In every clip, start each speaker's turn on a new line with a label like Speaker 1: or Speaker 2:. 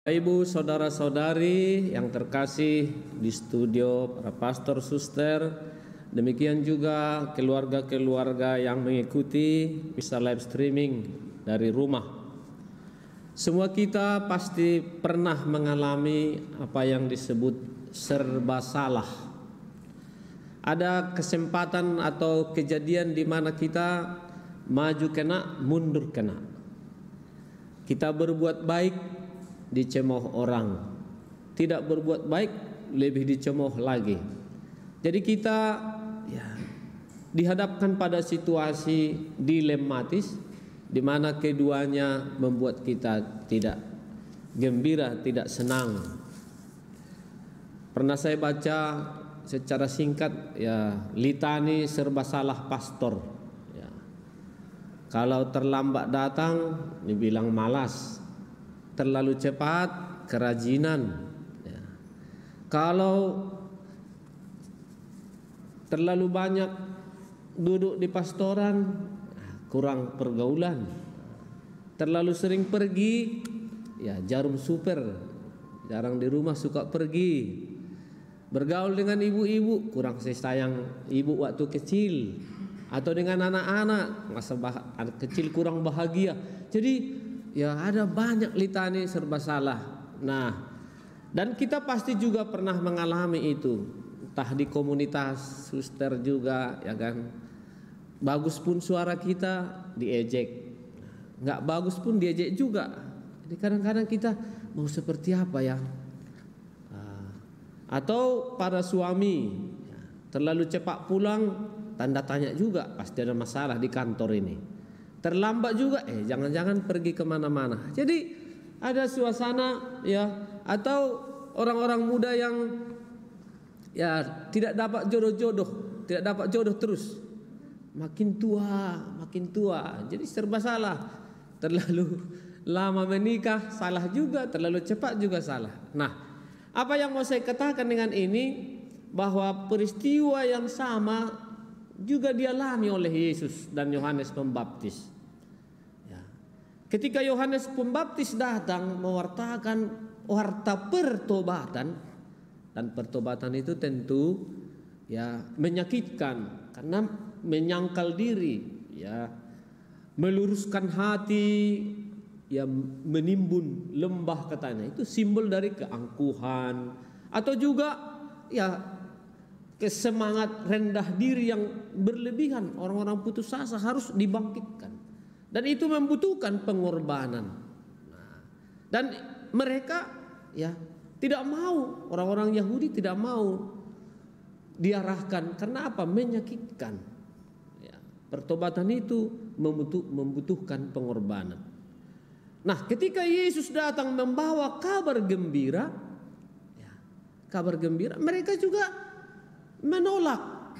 Speaker 1: Ibu, saudara-saudari yang terkasih di studio, para pastor, suster, demikian juga keluarga-keluarga yang mengikuti bisa live streaming dari rumah. Semua kita pasti pernah mengalami apa yang disebut serba salah. Ada kesempatan atau kejadian di mana kita maju kena, mundur kena. Kita berbuat baik, dicemooh orang, tidak berbuat baik lebih dicemooh lagi. Jadi kita dihadapkan pada situasi dilematis di mana keduanya membuat kita tidak gembira, tidak senang. Pernah saya baca secara singkat litani serba salah pastor. Kalau terlambat datang dibilang malas, terlalu cepat kerajinan, kalau terlalu banyak duduk di pastoran kurang pergaulan, terlalu sering pergi jarum super, jarang di rumah, suka pergi, bergaul dengan ibu-ibu, kurang sayang ibu waktu kecil, atau dengan anak-anak, masa anak kecil kurang bahagia. Jadi ada banyak litani serba salah. Nah, dan kita pasti juga pernah mengalami itu, entah di komunitas suster juga, kan. Bagus pun suara kita diejek, nggak bagus pun diejek juga. Jadi kadang-kadang kita mau seperti apa ya? Atau para suami terlalu cepat pulang, tanda tanya juga, pasti ada masalah di kantor ini. Terlambat juga, jangan-jangan pergi kemana-mana. Jadi ada suasana atau orang-orang muda yang tidak dapat jodoh-jodoh, tidak dapat jodoh terus, makin tua, jadi serba salah. Terlalu lama menikah salah juga, terlalu cepat juga salah. Nah, apa yang mau saya katakan dengan ini, bahwa peristiwa yang sama juga dialami oleh Yesus dan Yohanes Pembaptis. Ketika Yohanes Pembaptis datang mewartakan warta pertobatan, dan pertobatan itu tentu menyakitkan karena menyangkal diri, meluruskan hati, menimbun lembah katanya. Itu simbol dari keangkuhan atau juga kesemangat rendah diri yang berlebihan. Orang-orang putus asa harus dibangkitkan, dan itu membutuhkan pengorbanan. Dan mereka tidak mau, orang-orang Yahudi tidak mau diarahkan. Karena apa? Menyakitkan. Pertobatan itu membutuhkan pengorbanan. Nah, ketika Yesus datang membawa kabar gembira, mereka juga menolak.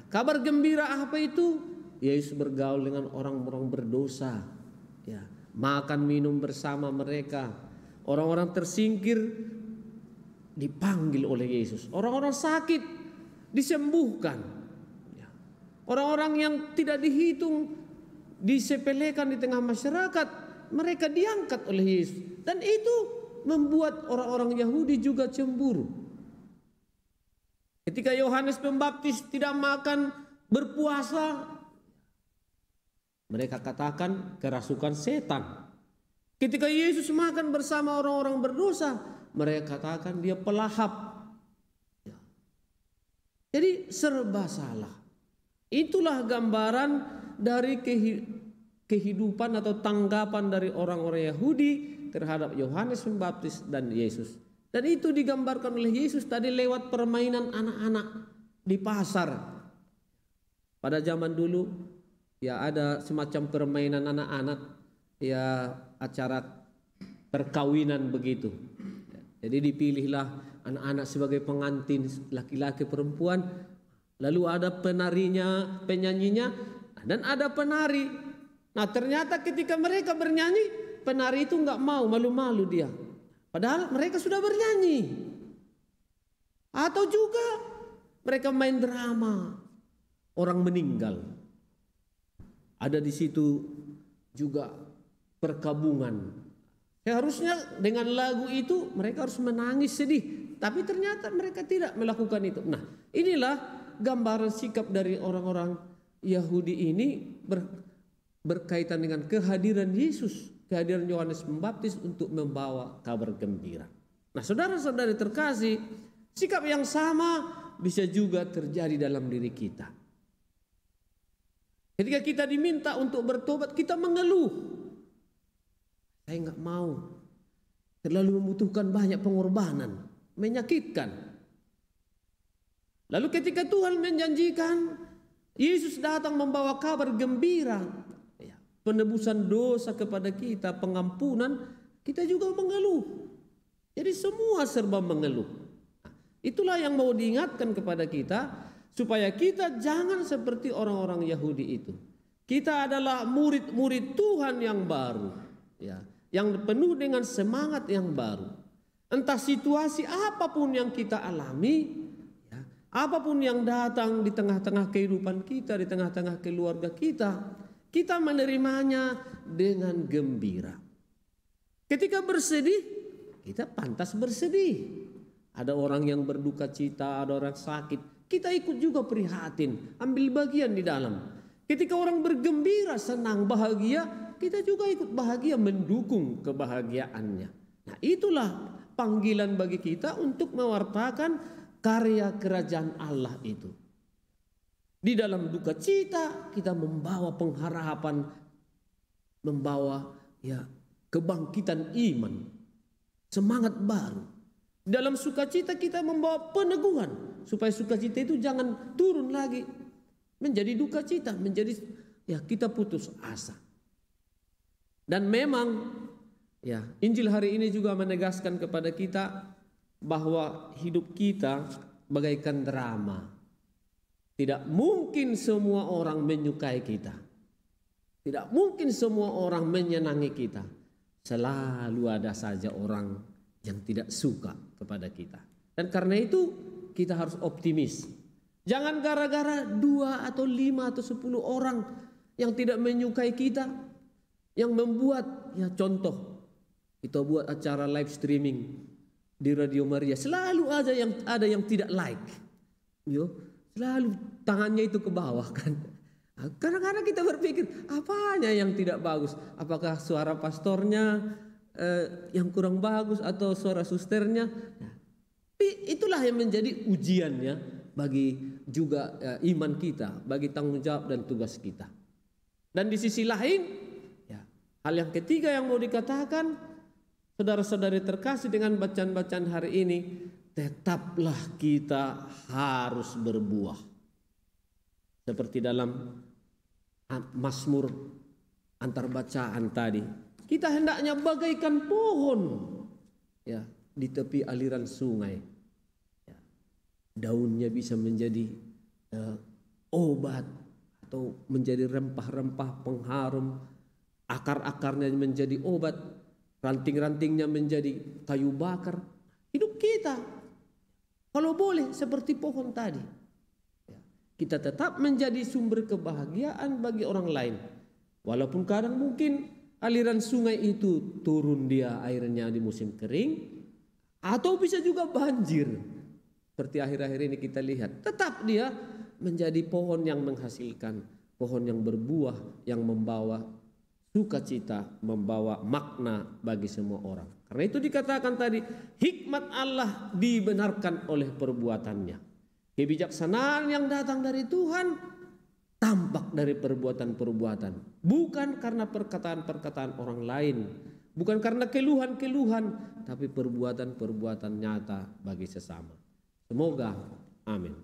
Speaker 1: Kabar gembira apa itu? Yesus bergaul dengan orang-orang berdosa, makan minum bersama mereka. Orang-orang tersingkir dipanggil oleh Yesus. Orang-orang sakit disembuhkan. Orang-orang yang tidak dihitung, disepelekan di tengah masyarakat, mereka diangkat oleh Yesus. Dan itu membuat orang-orang Yahudi juga cemburu. Ketika Yohanes Pembaptis tidak makan, berpuasa, mereka katakan kerasukan setan. Ketika Yesus makan bersama orang-orang berdosa, mereka katakan dia pelahap. Jadi serba salah. Itulah gambaran dari kehidupan atau tanggapan dari orang-orang Yahudi terhadap Yohanes Pembaptis dan Yesus. Dan itu digambarkan oleh Yesus tadi lewat permainan anak-anak di pasar. Pada zaman dulu ada semacam permainan anak-anak, acara perkawinan begitu. Jadi dipilihlah anak-anak sebagai pengantin, laki-laki perempuan, lalu ada penarinya, penyanyinya, dan ada penari. Nah, ternyata ketika mereka bernyanyi, penari itu nggak mau, malu-malu dia. Padahal mereka sudah bernyanyi. Atau juga mereka main drama, orang meninggal. Ada di situ juga perkabungan Seharusnya dengan lagu itu mereka harus menangis sedih, tapi ternyata mereka tidak melakukan itu. Nah, inilah gambaran sikap dari orang-orang Yahudi ini berkaitan dengan kehadiran Yesus, kehadiran Yohanes Pembaptis untuk membawa kabar gembira. Nah, saudara-saudari terkasih, sikap yang sama bisa juga terjadi dalam diri kita. Ketika kita diminta untuk bertobat, kita mengeluh. Saya nggak mau, terlalu membutuhkan banyak pengorbanan, menyakitkan. Lalu ketika Tuhan menjanjikan, Yesus datang membawa kabar gembira, penebusan dosa kepada kita, pengampunan, kita juga mengeluh. Jadi semua serba mengeluh. Itulah yang mau diingatkan kepada kita, supaya kita jangan seperti orang-orang Yahudi itu. Kita adalah murid-murid Tuhan yang baru, yang penuh dengan semangat yang baru. Entah situasi apapun yang kita alami, apapun yang datang di tengah-tengah kehidupan kita, di tengah-tengah keluarga kita, kita menerimanya dengan gembira. Ketika bersedih, kita pantas bersedih. Ada orang yang berduka cita, ada orang sakit, kita ikut juga prihatin, ambil bagian di dalam. Ketika orang bergembira, senang, bahagia, kita juga ikut bahagia mendukung kebahagiaannya. Nah, itulah panggilan bagi kita untuk mewartakan karya kerajaan Allah itu. Di dalam duka cita kita membawa pengharapan, membawa kebangkitan iman, semangat baru. Dalam sukacita kita membawa peneguhan supaya sukacita itu jangan turun lagi menjadi duka cita, menjadi kita putus asa. Dan memang Injil hari ini juga menegaskan kepada kita bahwa hidup kita bagaikan drama. Tidak mungkin semua orang menyukai kita. Tidak mungkin semua orang menyenangi kita. Selalu ada saja orang yang tidak suka kepada kita. Dan karena itu kita harus optimis. Jangan gara-gara 2 atau 5 atau 10 orang yang tidak menyukai kita, yang membuat contoh kita buat acara live streaming di Radio Maria, selalu ada yang tidak like, selalu tangannya itu ke bawah kan. Kadang-kadang kita berpikir apanya yang tidak bagus, apakah suara pastornya yang kurang bagus atau suara susternya. Itulah yang menjadi ujiannya bagi juga iman kita, bagi tanggung jawab dan tugas kita. Dan di sisi lain, hal yang ketiga yang mau dikatakan, saudara-saudari terkasih, dengan bacaan-bacaan hari ini, tetaplah kita harus berbuah. Seperti dalam Mazmur antar bacaan tadi, kita hendaknya bagaikan pohon di tepi aliran sungai. Daunnya bisa menjadi obat atau menjadi rempah-rempah pengharum. Akar-akarnya menjadi obat, ranting-rantingnya menjadi kayu bakar. Hidup kita kalau boleh seperti pohon tadi, kita tetap menjadi sumber kebahagiaan bagi orang lain. Walaupun kadang mungkin aliran sungai itu turun dia airnya di musim kering, atau bisa juga banjir. Seperti akhir-akhir ini kita lihat, tetap dia menjadi pohon yang menghasilkan, pohon yang berbuah, yang membawa sukacita, membawa makna bagi semua orang. Karena itu dikatakan tadi, hikmat Allah dibenarkan oleh perbuatannya. Kebijaksanaan yang datang dari Tuhan tampak dari perbuatan-perbuatan, bukan karena perkataan-perkataan orang lain, bukan karena keluhan-keluhan, tapi perbuatan-perbuatan nyata bagi sesama. Semoga amin.